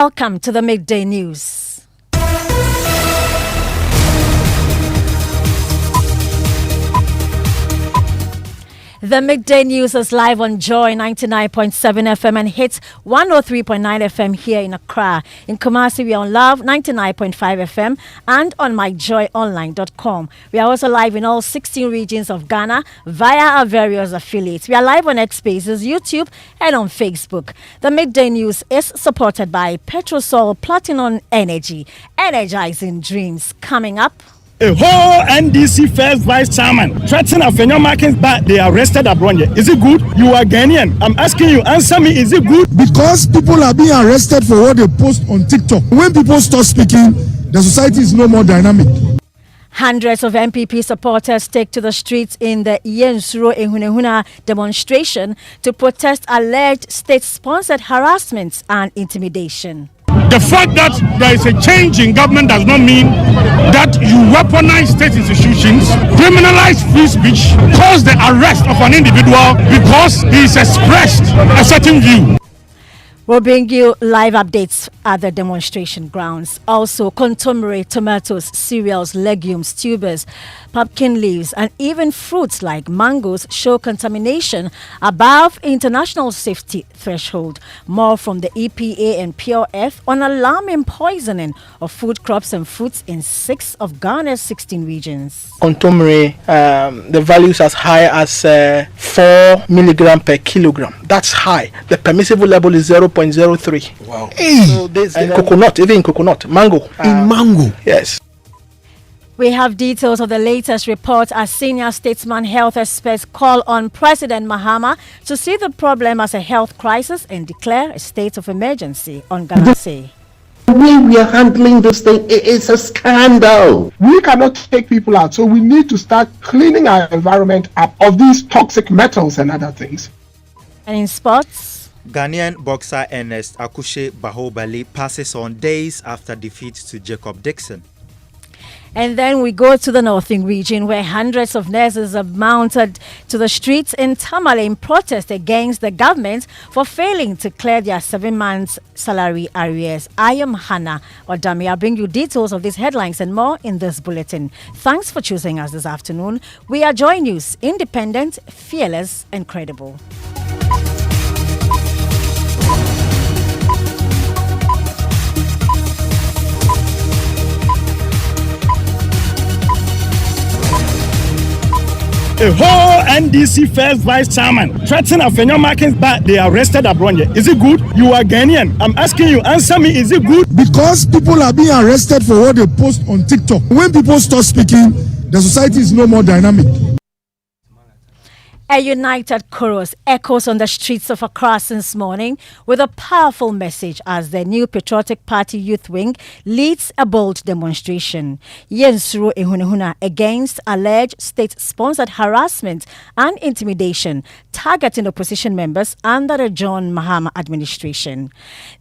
Welcome to the Midday News. The Midday News is live on Joy 99.7 FM and hits 103.9 FM here in Accra. In Kumasi, we are on Love 99.5 FM and on myjoyonline.com. We are also live in all 16 regions of Ghana via our various affiliates. We are live on X Spaces, YouTube, and on Facebook. The Midday News is supported by Petrosol Platinum Energy, energizing dreams. Coming up. A whole NDC first vice chairman threatened Afenyo Markets, but they arrested Abronye. Is it good? You are Ghanaian. I'm asking you, answer me, is it good? Because people are being arrested for what they post on TikTok. When people stop speaking, the society is no more dynamic. Hundreds of MPP supporters take to the streets in the Yensuro Ehunehuna demonstration to protest alleged state-sponsored harassment and intimidation. The fact that there is a change in government does not mean that you weaponize state institutions, criminalize free speech, cause the arrest of an individual because he has expressed a certain view. We'll bring you live updates at the demonstration grounds. Also, contemporary tomatoes, cereals, legumes, tubers, pumpkin leaves, and even fruits like mangoes show contamination above international safety threshold. More from the EPA and Pure Earth on alarming poisoning of food crops and fruits in 6 of Ghana's 16 regions. Contemporary, the values as high as 4 milligram per kilogram. That's high. The permissible level is 0.03. Wow. Hey. So this coconut, even in coconut, mango. In mango? Yes. We have details of the latest report as senior statesman health experts call on President Mahama to see the problem as a health crisis and declare a state of emergency on Ganase. The way we are handling this thing, it is a scandal. We cannot take people out, so we need to start cleaning our environment up of these toxic metals and other things. And in sports, Ghanaian boxer Ernest Akushe Bahobali passes on days after defeat to Jacob Dixon. and then we go to the northern region where hundreds of nurses have mounted to the streets in Tamale in protest against the government for failing to clear their 7 months salary arrears. I am Hannah Odame. I'll bring you details of these headlines and more in this bulletin. Thanks for choosing us this afternoon. We are Joy News, independent, fearless, and credible. A whole NDC first vice chairman threatened Afenyo Markets, but they arrested Abronye. Is it good? You are Ghanaian. I'm asking you, answer me, is it good? Because people are being arrested for what they post on TikTok. When people stop speaking, the society is no more dynamic. A united chorus echoes on the streets of Accra since morning with a powerful message as the new Patriotic Party Youth Wing leads a bold demonstration. Yensuro Ehunehuna against alleged state-sponsored harassment and intimidation targeting opposition members under the John Mahama administration.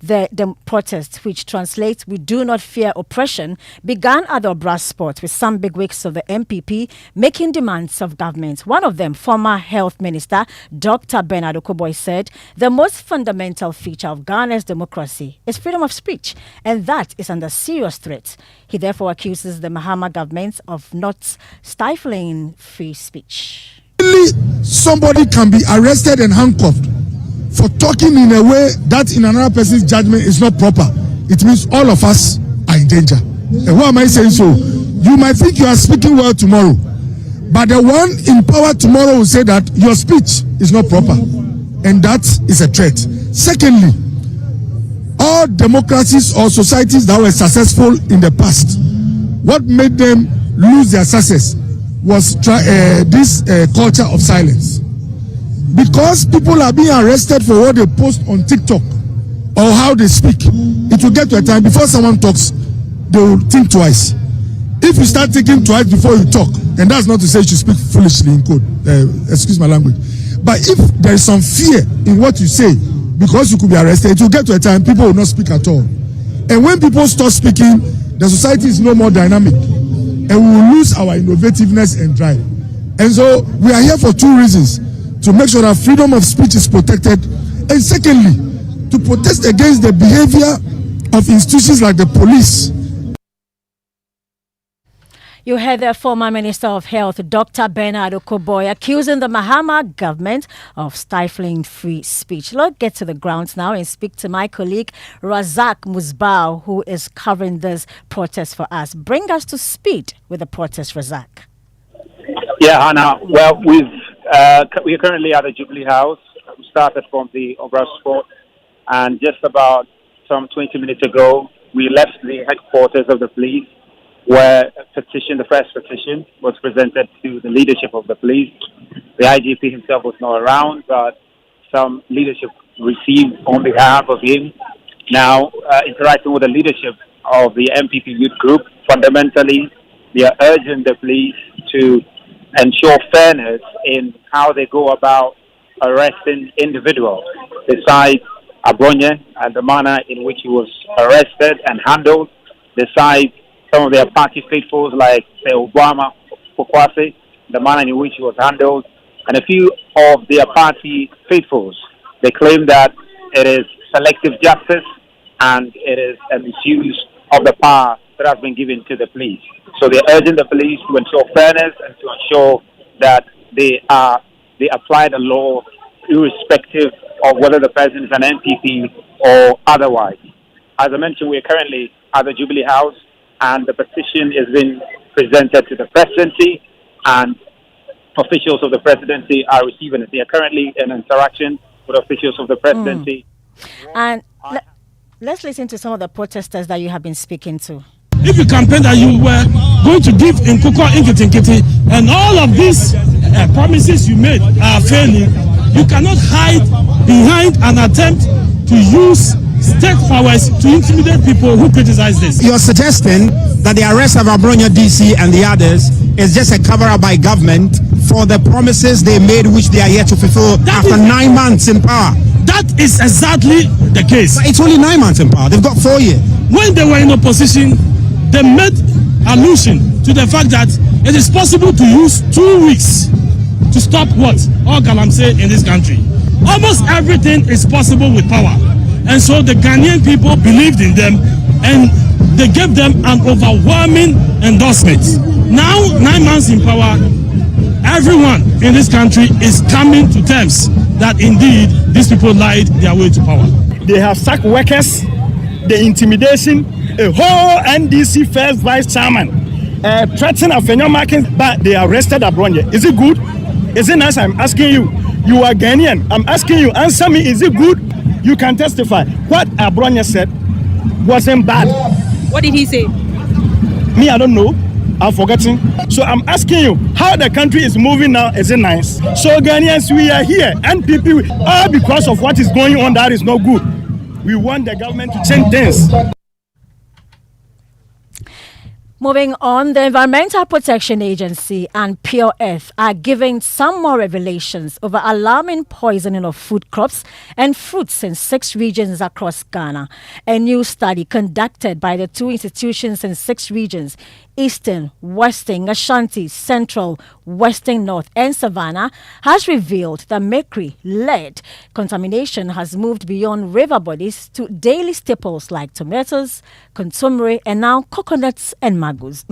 The protest, which translates "We do not fear oppression," began at the Brass Spot with some bigwigs of the MPP making demands of government. One of them, former Health Minister Dr. Bernard Okoboy, said the most fundamental feature of Ghana's democracy is freedom of speech, and that is under serious threat. He therefore accuses the Mahama government of not stifling free speech. Somebody can be arrested and handcuffed for talking in a way that in another person's judgment is not proper. It means all of us are in danger. And why am I saying so? You might think you are speaking well tomorrow, but the one in power tomorrow will say that your speech is not proper, and that is a threat. Secondly, all democracies or societies that were successful in the past, what made them lose their success was this culture of silence. Because people are being arrested for what they post on TikTok or how they speak, it will get to a time before someone talks, they will think twice. If you start thinking twice before you talk, and that's not to say you should speak foolishly in code, excuse my language, but if there is some fear in what you say because you could be arrested, it will get to a time people will not speak at all. And when people stop speaking, the society is no more dynamic, and we will lose our innovativeness and drive. And so we are here for two reasons: to make sure that freedom of speech is protected, and secondly, to protest against the behavior of institutions like the police. You heard the former Minister of Health, Dr. Bernard Okoboy, accusing the Mahama government of stifling free speech. Let's get to the grounds now and speak to my colleague, Razak Musbao, who is covering this protest for us. Bring us to speed with the protest, Razak. Yeah, Hannah. Well, we are currently at the Jubilee House. We started from the Obra Sport, and just about some 20 minutes ago, we left the headquarters of the police, where the first petition was presented to the leadership of the police. The IGP himself was not around, but some leadership received on behalf of him. Now, interacting with the leadership of the MPP youth group, fundamentally, they are urging the police to ensure fairness in how they go about arresting individuals. Besides Abronye and the manner in which he was arrested and handled, besides some of their party faithfuls like say Obama, Pokwase, the manner in which he was handled, and a few of their party faithfuls. They claim that it is selective justice and it is a misuse of the power that has been given to the police. So they're urging the police to ensure fairness and to ensure that they apply the law irrespective of whether the person is an MPP or otherwise. As I mentioned, we're currently at the Jubilee House, and the petition is being presented to the presidency, and officials of the presidency are receiving it. They are currently in interaction with officials of the presidency. And let's listen to some of the protesters that you have been speaking to. If you campaign that you were going to give in Kuko Inkitinkiti, and all of these promises you made are failing, you cannot hide behind an attempt to use state powers to intimidate people who criticize this. You're suggesting that the arrest of Abronya DC and the others is just a cover-up by government for the promises they made, which they are here to fulfill after 9 months in power. That is exactly the case. But it's only 9 months in power. They've got 4 years. When they were in opposition, they made allusion to the fact that it is possible to use 2 weeks to stop what? All galamsey in this country. Almost everything is possible with power. And so the Ghanaian people believed in them, and they gave them an overwhelming endorsement. Now, 9 months in power, everyone in this country is coming to terms that indeed these people lied their way to power. They have sacked workers, the intimidation, a whole NDC first vice chairman threatened a Fenyo market, but they arrested Abronye. Is it good? Is it nice? I'm asking you. You are Ghanaian. I'm asking you. Answer me. Is it good? You can testify. What Abronye said wasn't bad. What did he say? Me, I don't know. I'm forgetting. So I'm asking you, how the country is moving now, is it nice? So Ghanaians, we are here. NPP, all because of what is going on, that is not good. We want the government to change things. Moving on, the Environmental Protection Agency and Pure Earth are giving some more revelations over alarming poisoning of food crops and fruits in 6 regions across Ghana. A new study conducted by the 2 institutions in 6 regions, Eastern, Western, Ashanti, Central, Western North and Savannah, has revealed that mercury, lead contamination has moved beyond river bodies to daily staples like tomatoes, contumely and now coconuts and mangoes.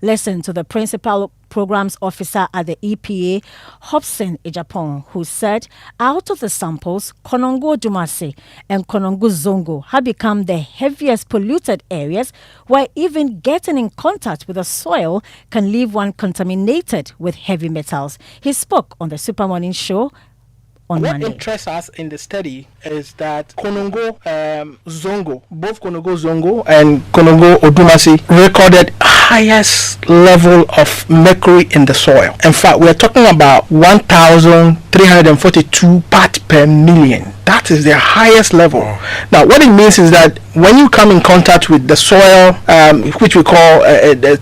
Listen to the principal programs officer at the EPA, Hobson Ejapon, who said out of the samples, Konongo Dumase and Konongo Zongo have become the heaviest polluted areas, where even getting in contact with the soil can leave one contaminated with heavy metals. He spoke on the Super Morning Show on Monday. What interests us in the study is that Konongo Zongo, both Konongo Zongo and Konongo Odumasi, recorded highest level of mercury in the soil. In fact, we're talking about 1,342 parts per million. That is their highest level. Now, what it means is that when you come in contact with the soil, which we call in the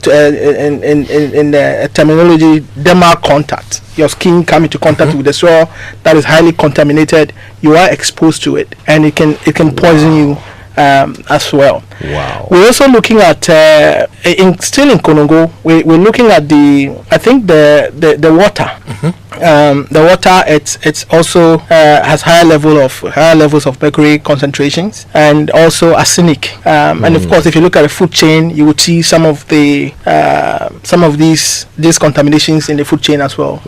terminology dermal contact, your skin come into contact with the soil that is highly contaminated, you are exposed to it, and it can poison you as well. Wow. We're also looking at still in Konongo. We're looking at the water. The water it's also has higher levels of mercury concentrations and also arsenic. And of course, if you look at the food chain, you would see some of these contaminations in the food chain as well.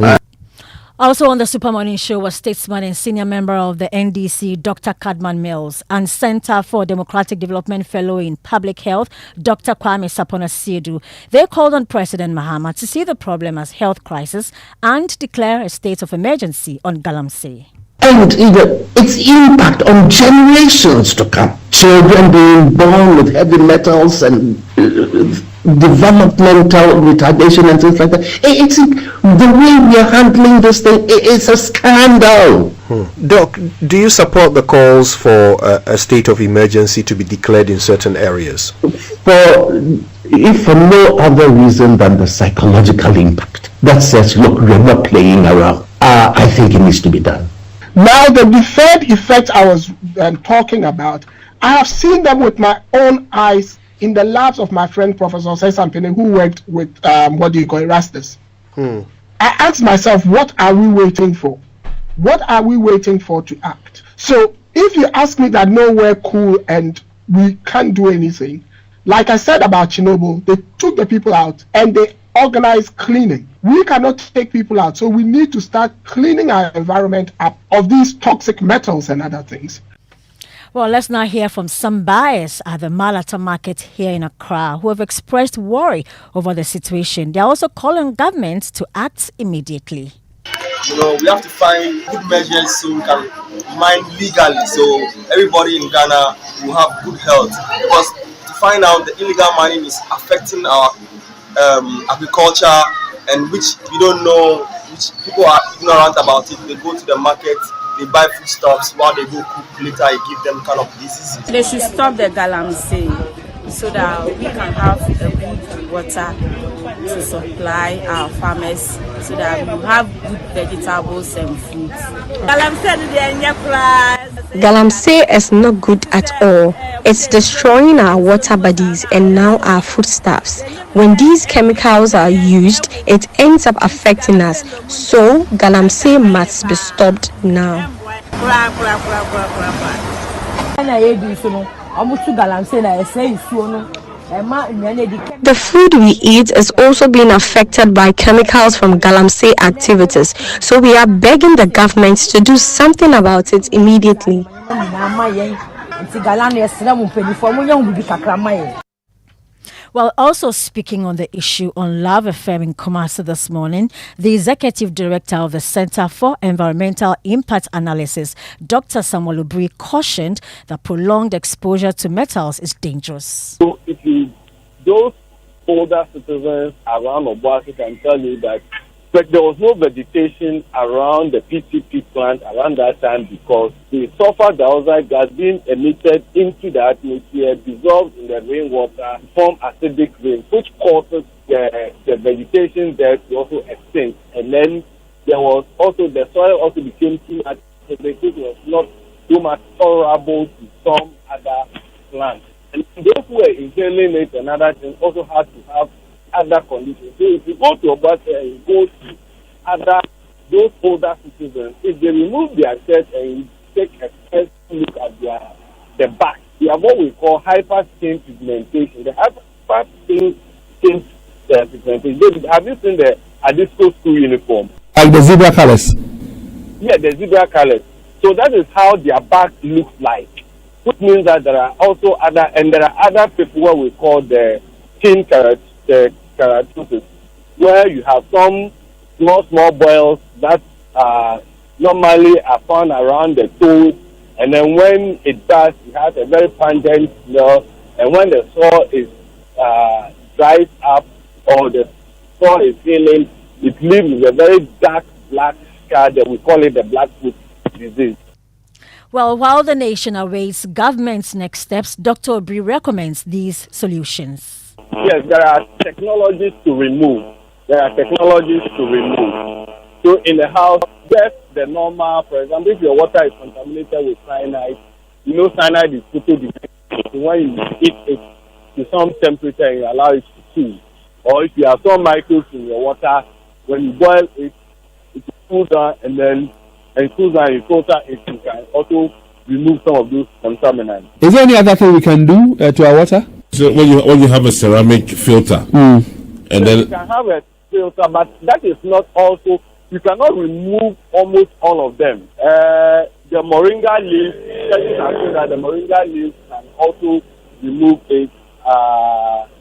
Also on the Super Morning Show was statesman and senior member of the NDC, Dr. Cadman Mills, and Center for Democratic Development Fellow in Public Health, Dr. Kwame Sapona-Siedu. They called on President Mahama to see the problem as health crisis and declare a state of emergency on Galamsey. And its impact on generations to come. Children being born with heavy metals and developmental retardation and things like that. It's the way we are handling this thing. It's a scandal. Doc, do you support the calls for a state of emergency to be declared in certain areas? If for no other reason than the psychological impact that says, look, we're not playing around. I think it needs to be done. Now, the deferred effect I was talking about, I have seen them with my own eyes in the labs of my friend Professor Sesampene, who worked with Erastus. I asked myself, what are we waiting for? What are we waiting for to act? So if you ask me that no, we're cool and we can't do anything, like I said about Chernobyl, they took the people out and they organized cleaning. We cannot take people out, so we need to start cleaning our environment up of these toxic metals and other things. Well, let's now hear from some buyers at the Malata market here in Accra who have expressed worry over the situation. They are also calling government to act immediately. We have to find good measures so we can mine legally, so everybody in Ghana will have good health. Because to find out the illegal mining is affecting our agriculture, and which we don't know, which people are ignorant about it. They go to the market, they buy foodstuffs, while they go cook later, it gives them kind of diseases. They should stop the galamsey so that we can have a good water to supply our farmers, so that we have good vegetables and fruits. Galamsey is not good at all. It's destroying our water bodies and now our foodstuffs. When these chemicals are used, it ends up affecting us. So galamsey must be stopped now. The food we eat is also being affected by chemicals from galamsey activities. So we are begging the government to do something about it immediately. Well, also speaking on the issue on Love FM in Kumasi this morning, the Executive Director of the Center for Environmental Impact Analysis, Dr. Samuel Ubri, cautioned that prolonged exposure to metals is dangerous. So those older citizens around Obuasi can tell you that there was no vegetation around the PCP plant around that time because the sulfur dioxide gas being emitted into the atmosphere dissolved in the rainwater form acidic rain, which causes the vegetation there to also extinct. And then there was also the soil also became too much acidic, which was not too much tolerable to some other plants. And those who were inhaling it and other things also had to have other conditions. So if you go to Obuasi and you go to those older citizens, if they remove their shirt and you take a first look at the back, you have what we call hyper-skin pigmentation. The hyper-skin pigmentation. David, have you seen the Adisco school uniform? Like the zebra colors? Yeah, the zebra colors. So that is how their back looks like. Which means that there are also other people what we call the skin keratosis, where you have some small boils that normally are found around the toes, and then when it does, it has a very pungent smell, and when the soil is dries up or the soil is healing, it leaves with a very dark black scar that we call it the Blackfoot disease. Well, while the nation awaits government's next steps, Dr. Obri recommends these solutions. Yes, there are technologies to remove. So in the house, just the normal, for example, if your water is contaminated with cyanide, cyanide is photodetectable. So when you heat it to some temperature and you allow it to cool, or if you have some microbes in your water, when you boil it, it will cool down and then cool down, you filter it, you can also remove some of those contaminants. Is there any other thing we can do to our water? So when you have a ceramic filter, and then you can have a filter, but that is not also, you cannot remove almost all of them. The moringa leaves, the moringa leaves can also remove it.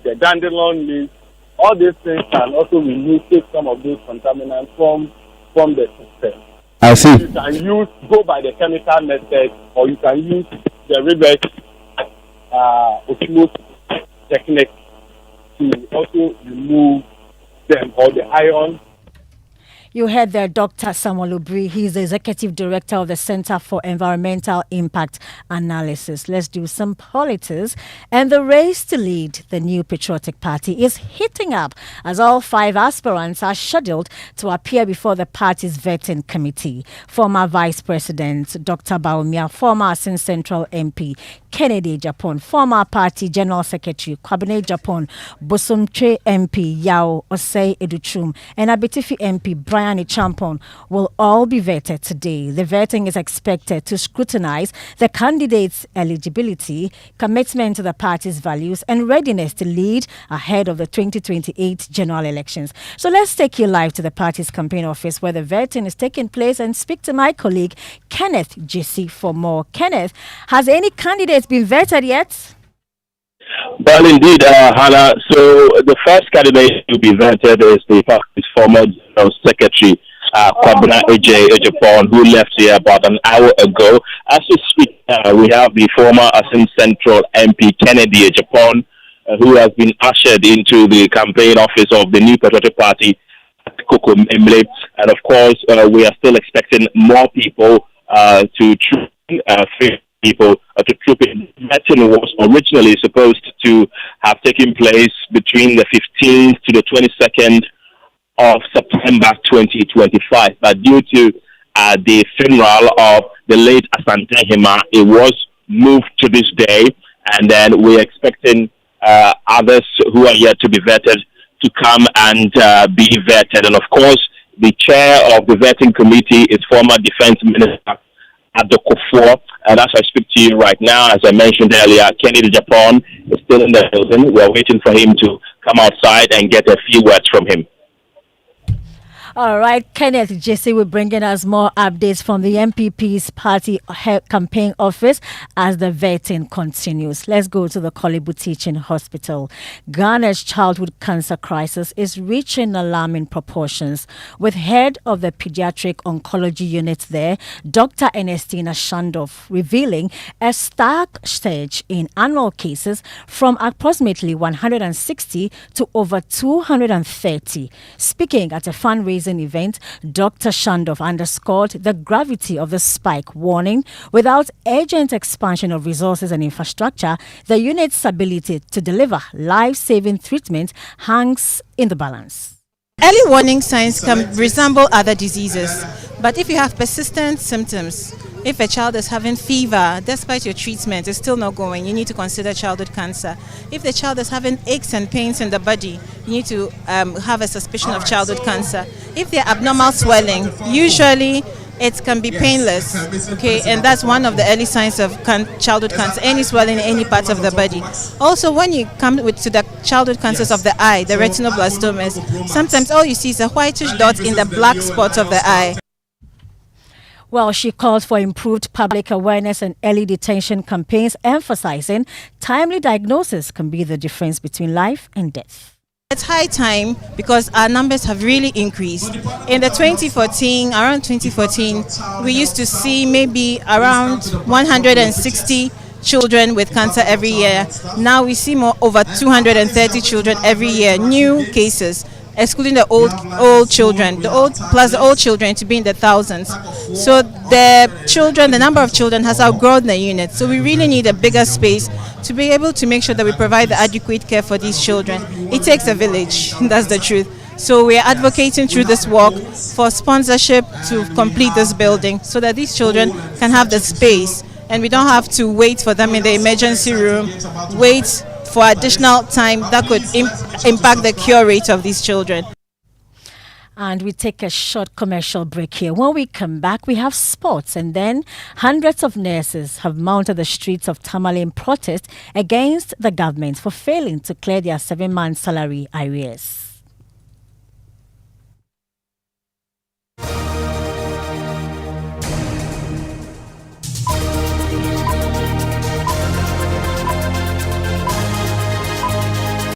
The dandelion leaves, all these things can also take some of those contaminants from the system. I see. You can go by the chemical method, or you can use the reverse osmosis technique to also remove them, or the iron. You heard there Dr. Samuel Obri. He's the Executive Director of the Center for Environmental Impact Analysis. Let's do some politics. And the race to lead the new Patriotic Party is heating up as all 5 aspirants are scheduled to appear before the party's vetting committee. Former Vice President Dr. Baumia, former Asin Central MP Kennedy Japan, former party General Secretary Kwabene Japan, Bosomtwe MP Yao Osei Educhum, and Abetifi MP Brian Champon will all be vetted today. The vetting is expected to scrutinize the candidates' eligibility, commitment to the party's values, and readiness to lead ahead of the 2028 general elections. So let's take you live to the party's campaign office where the vetting is taking place and speak to my colleague Kenneth JC for more. Kenneth, has any candidates been vetted yet? Well, indeed, Hannah. So the first candidate to be vetted is the party's former General Secretary, Kwabena Ejapon, who left here about an hour ago. As we speak, we have the former Asin Central MP Kennedy Ejapon, who has been ushered into the campaign office of the new Patriotic Party, Koko Memle. And of course, we are still expecting more people to choose people to troop in. Vetting was originally supposed to have taken place between the 15th to the 22nd of September 2025, but due to the funeral of the late Asante Hima, it was moved to this day, and then we're expecting others who are yet to be vetted to come and be vetted. And of course, the chair of the vetting committee is former Defense Minister Adokofo, and as I speak to you right now, as I mentioned earlier, Kennedy Japan is still in the building. We're waiting for him to come outside and get a few words from him. All right, Kenneth JC will bring in us more updates from the MPP's party campaign office as the vetting continues. Let's go to the Kolebu Teaching Hospital. Ghana's childhood cancer crisis is reaching alarming proportions, with head of the pediatric oncology unit there, Dr. Ernestina Shandov, revealing a stark surge in annual cases from approximately 160 to over 230. Speaking at a fundraising event, Dr. Shandov underscored the gravity of the spike, warning without urgent expansion of resources and infrastructure, the unit's ability to deliver life-saving treatment hangs in the balance. Early warning signs can resemble other diseases, but if you have persistent symptoms, if a child is having fever, despite your treatment, it's still not going, you need to consider childhood cancer. If the child is having aches and pains in the body, you need to have a suspicion of childhood cancer. If they're abnormal swelling, usually it can be painless, okay, and that's one of the early signs of childhood cancer, any swelling in any part of the body. Also, when you come to the childhood cancers of the eye, the retinoblastomas, sometimes all you see is a whitish dot in the black spot of the eye. Well, she called for improved public awareness and early detention campaigns, emphasizing timely diagnosis can be the difference between life and death. It's high time because our numbers have really increased. In the around 2014, we used to see maybe around 160 children with cancer every year. Now we see over 230 children every year, new cases, excluding the old children, the old children to be in the thousands. So the number of children has outgrown the unit. So we really need a bigger space to be able to make sure that we provide the adequate care for these children. It takes a village, that's the truth. So we are advocating through this walk for sponsorship to complete this building so that these children can have the space and we don't have to wait for them in the emergency room, wait for additional time that could impact the cure rate of these children. And we take a short commercial break here. When we come back, we have sports. And then hundreds of nurses have mounted the streets of Tamale in protest against the government for failing to clear their 7-month salary arrears.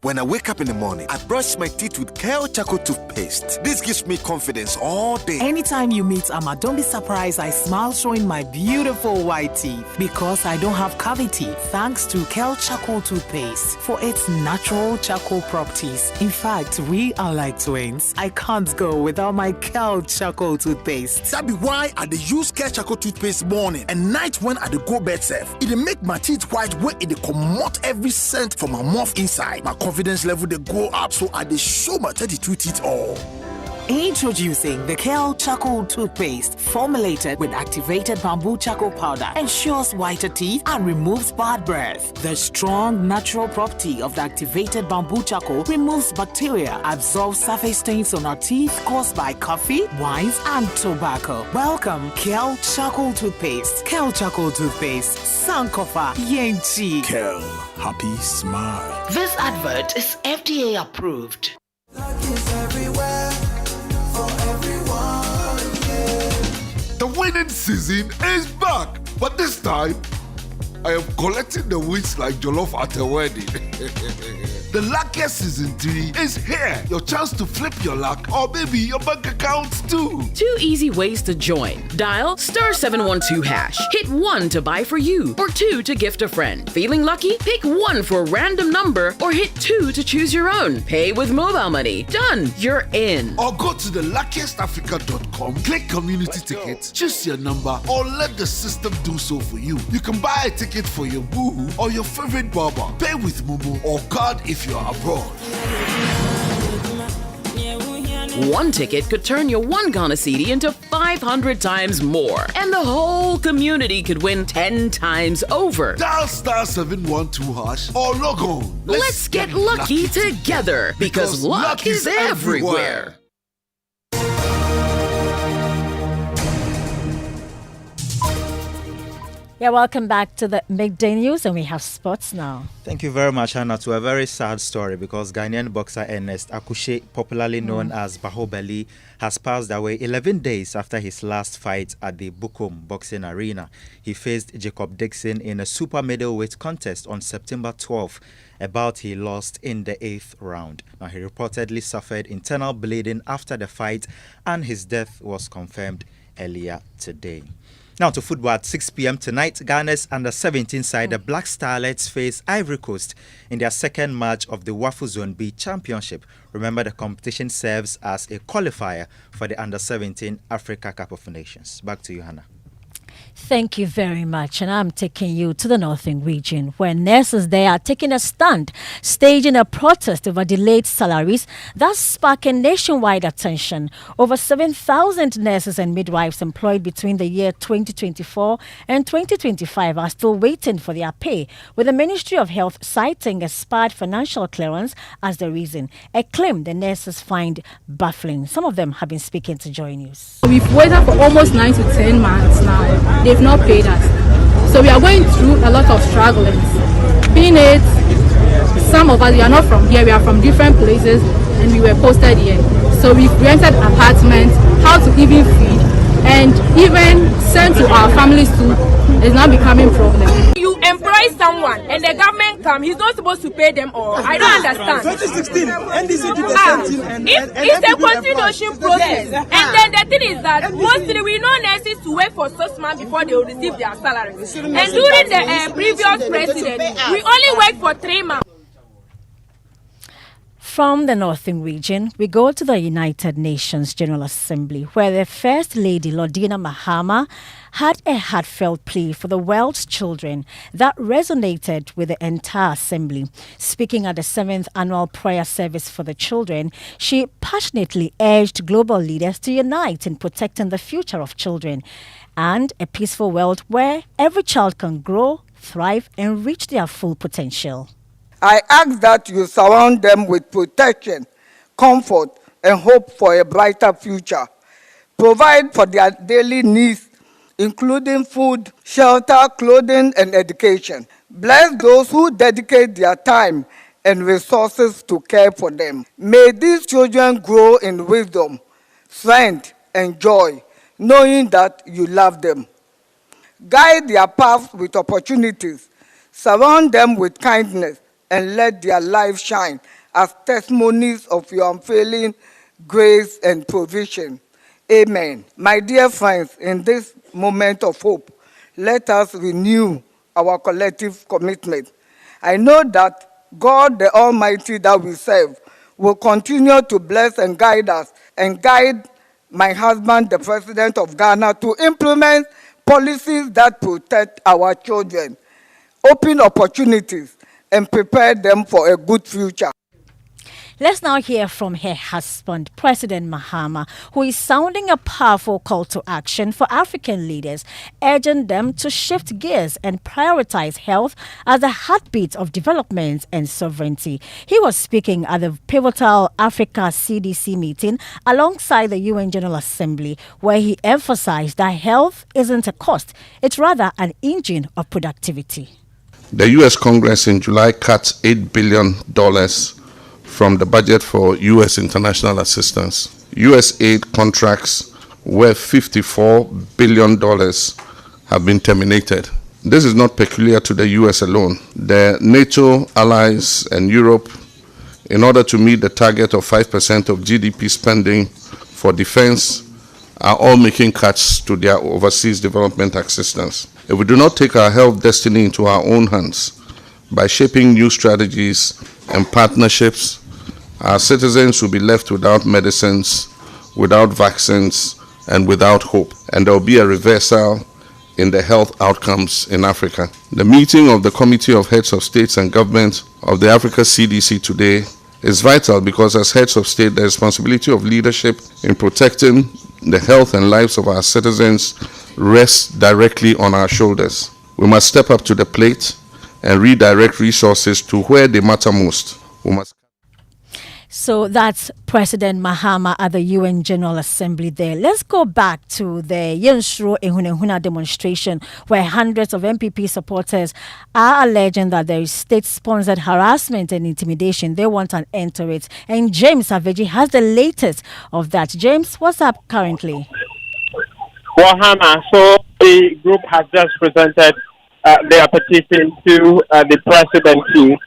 When I wake up in the morning, I brush my teeth with Kale Charcoal toothpaste. This gives me confidence all day. Anytime you meet Amma, don't be surprised I smile showing my beautiful white teeth because I don't have cavity thanks to Kale Charcoal toothpaste for its natural charcoal properties. In fact, we are like twins. I can't go without my Kale Charcoal toothpaste. That be why I dey use Kale Charcoal toothpaste morning and night when I dey go bed safe. It dey make my teeth white when it dey comot every scent from my mouth inside. My confidence level they go up, so I dey show my 32 teeth all. Introducing the Kale Charcoal toothpaste, formulated with activated bamboo charcoal powder, ensures whiter teeth and removes bad breath. The strong natural property of the activated bamboo charcoal removes bacteria, absorbs surface stains on our teeth caused by coffee, wines, and tobacco. Welcome, Kale Charcoal toothpaste. Kale Charcoal toothpaste, Sankofa Yenchi. Kale, happy smile. This advert is FDA approved. The winning season is back, but this time I am collecting the wins like Jollof at a wedding. The luckiest season 3 is here. Your chance to flip your luck or maybe your bank accounts too. 2 easy ways to join. Dial *712#. Hit 1 to buy for you or 2 to gift a friend. Feeling lucky? Pick 1 for a random number or hit 2 to choose your own. Pay with mobile money. Done. You're in. Or go to theluckiestafrica.com, click community tickets, choose your number or let the system do so for you. You can buy a ticket for your boo or your favorite barber. Pay with Momo or card if you are abroad. 1 ticket could turn your 1 Ghana cedi into 500 times more. And the whole community could win 10 times over. Dial *712# or log on. Let's get lucky together because luck is everywhere. Yeah, welcome back to the Midday News, and we have sports now. Thank you very much, Hannah. To a very sad story because Ghanaian boxer Ernest Akushe, popularly known as Bahobali, has passed away 11 days after his last fight at the Bukom Boxing Arena. He faced Jacob Dixon in a super middleweight contest on September 12th. A bout he lost in the 8th round. Now, he reportedly suffered internal bleeding after the fight, and his death was confirmed earlier today. Now to football at 6 p.m. tonight. Ghana's under-17 side, the Black Starlets, face Ivory Coast in their second match of the WAFU Zone B Championship. Remember, the competition serves as a qualifier for the under-17 Africa Cup of Nations. Back to you, Hannah. Thank you very much. And I'm taking you to the northern region where nurses there are taking a stand, staging a protest over delayed salaries, thus sparking nationwide attention. Over 7,000 nurses and midwives employed between the year 2024 and 2025 are still waiting for their pay, with the Ministry of Health citing expired financial clearance as the reason, a claim the nurses find baffling. Some of them have been speaking to Joy News. We've waited for almost 9 to 10 months now. They've not paid us. So we are going through a lot of struggling. Being it, some of us, we are not from here, we are from different places and we were posted here. So we've rented apartments, how to even feed, and even send to our families too is now becoming a problem. You employ someone and the government come, he's not supposed to pay them all. I don't understand. 2016, NDC did the same thing. It's a continuation process. And then the thing is that mostly we know nurses to wait for 6 months before they will receive their salaries. And during the previous president, we only wait for 3 months. From the Northern region, we go to the United Nations General Assembly, where the First Lady, Lordina Mahama, had a heartfelt plea for the world's children that resonated with the entire assembly. Speaking at the 7th annual prayer service for the children, she passionately urged global leaders to unite in protecting the future of children and a peaceful world where every child can grow, thrive, and reach their full potential. I ask that you surround them with protection, comfort, and hope for a brighter future. Provide for their daily needs, including food, shelter, clothing, and education. Bless those who dedicate their time and resources to care for them. May these children grow in wisdom, strength, and joy, knowing that you love them. Guide their paths with opportunities. Surround them with kindness and let their lives shine as testimonies of your unfailing grace and provision. Amen. My dear friends, in this moment of hope, let us renew our collective commitment. I know that God, the Almighty that we serve, will continue to bless and guide us and guide my husband, the President of Ghana, to implement policies that protect our children, open opportunities, and prepare them for a good future. Let's now hear from her husband, President Mahama, who is sounding a powerful call to action for African leaders, urging them to shift gears and prioritize health as the heartbeat of development and sovereignty. He was speaking at the pivotal Africa CDC meeting alongside the UN General Assembly, where he emphasized that health isn't a cost, it's rather an engine of productivity. The U.S. Congress in July cut $8 billion from the budget for U.S. international assistance. U.S. aid contracts worth $54 billion have been terminated. This is not peculiar to the U.S. alone. The NATO allies and Europe, in order to meet the target of 5% of GDP spending for defense, are all making cuts to their overseas development assistance. If we do not take our health destiny into our own hands by shaping new strategies and partnerships, our citizens will be left without medicines, without vaccines, and without hope. And there will be a reversal in the health outcomes in Africa. The meeting of the Committee of Heads of States and Government of the Africa CDC today is vital because as heads of state, the responsibility of leadership in protecting the health and lives of our citizens rests directly on our shoulders. We must step up to the plate and redirect resources to where they matter most. So that's President Mahama at the UN General Assembly there. Let's go back to the Yensro Ehunehuna demonstration where hundreds of MPP supporters are alleging that there is state-sponsored harassment and intimidation. They want an end to it. And James Aveji has the latest of that. James, what's up currently? Well, Hannah, so the group has just presented their petition to the presidency.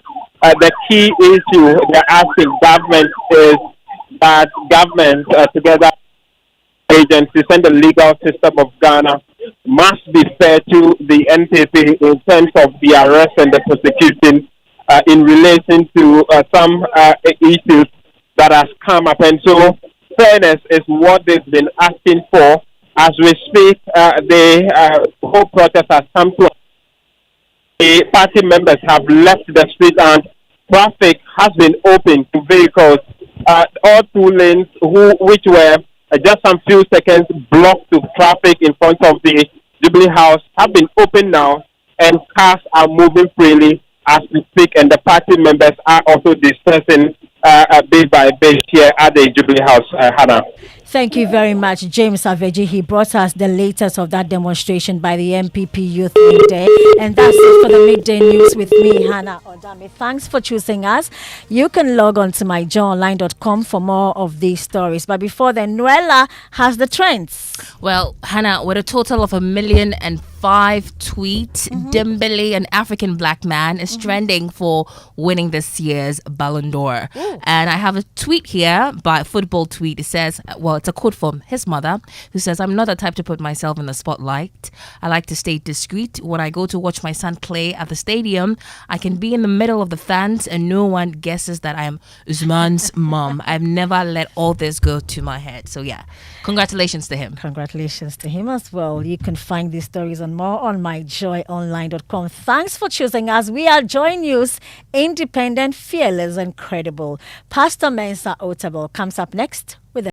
The key issue they're asking government is that government, together with agencies and the legal system of Ghana, must be fair to the NPP in terms of the arrest and the prosecution in relation to some issues that has come up. And so fairness is what they've been asking for. As we speak, the whole protest has come to the party members have left the street and traffic has been open to vehicles. All two lanes, which were just some few seconds blocked to traffic in front of the Jubilee House, have been open now, and cars are moving freely as we speak, and the party members are also dispersing bit by bit here at the Jubilee House, Hannah. Thank you very much, James Aveji. He brought us the latest of that demonstration by the MPP Youth Midday. And that's it for the Midday News with me, Hannah Odame. Thanks for choosing us. You can log on to myjournline.com for more of these stories. But before then, Noella has the trends. Well, Hannah, with a total of 1,000,000 5 tweet. Dembele, an African black man, is trending for winning this year's Ballon d'Or. And I have a tweet here by football tweet. It says, well, it's a quote from his mother, who says, "I'm not the type to put myself in the spotlight. I like to stay discreet. When I go to watch my son play at the stadium, I can be in the middle of the fans and no one guesses that I am Usman's mom. I've never let all this go to my head." So yeah, congratulations to him. Congratulations to him as well. You can find these stories and more on myjoyonline.com. Thanks for choosing us. We are Joy News, independent, fearless, and credible. Pastor Mensa Otabel comes up next with